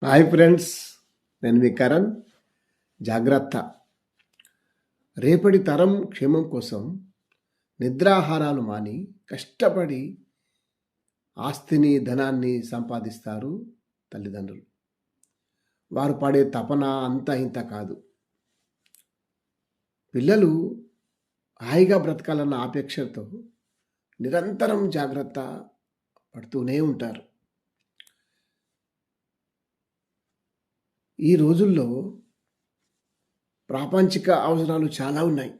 Hi friends, నేను మీ కరణ్. జాగ్రత్త. రేపటి తరం క్షేమం కోసం నిద్రాహారాలు మాని కష్టపడి ఆస్తిని, ధనాన్ని సంపాదిస్తారు తల్లిదండ్రులు. వారు పడే తపన అంత ఇంత కాదు. పిల్లలు హాయిగా బ్రతకాలన్న ఆపేక్షతో నిరంతరం జాగ్రత్త పడుతూనే ఉంటారు. ఈ రోజుల్లో ప్రాపంచిక అవసరాలు చాలా ఉన్నాయి.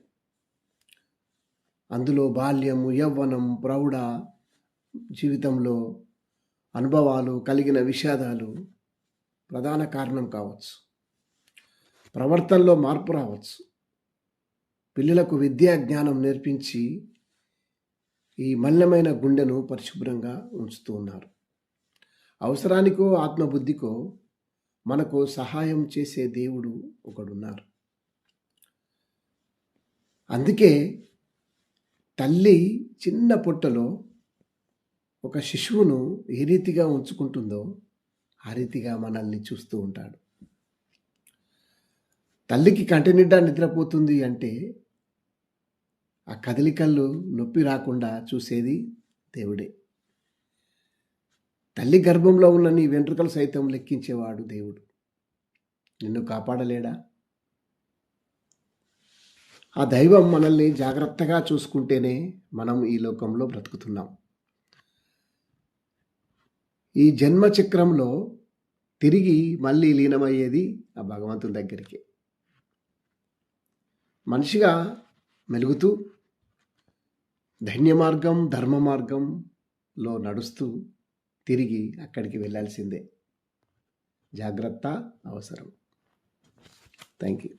అందులో బాల్యం, యవ్వనం, ప్రౌఢ జీవితంలో అనుభవాలు, కలిగిన విషాదాలు ప్రధాన కారణం కావచ్చు. ప్రవర్తనలో మార్పు రావచ్చు. పిల్లలకు విద్యా జ్ఞానం నేర్పించి ఈ మలినమైన గుండెను పరిశుభ్రంగా ఉంచుతూ ఉన్నారు. అవసరానికో ఆత్మబుద్ధికో మనకు సహాయం చేసే దేవుడు ఒకడున్నారు. అందుకే తల్లి చిన్న పొట్టలో ఒక శిశువును ఏ రీతిగా ఉంచుకుంటుందో ఆ రీతిగా మనల్ని చూస్తూ ఉంటాడు. తల్లికి కంటి నిండా నిద్రపోతుంది అంటే ఆ కదలికలు నొప్పి రాకుండా చూసేది దేవుడే. తల్లి గర్భంలో ఉన్న నీ వెంట్రుకలు సైతం లెక్కించేవాడు దేవుడు. నిన్ను కాపాడలేడా? ఆ దైవం మనల్ని జాగ్రత్తగా చూసుకుంటేనే మనం ఈ లోకంలో బ్రతుకుతున్నాం. ఈ జన్మ చక్రంలో తిరిగి మళ్ళీ లీనమయ్యేది ఆ భగవంతుని దగ్గరికి. మనిషిగా మెలుగుతూ ధన్య మార్గం, ధర్మ మార్గంలో నడుస్తూ తిరిగి అక్కడికి వెళ్ళాల్సిందే. జాగ్రత్త అవసరం. Thank you.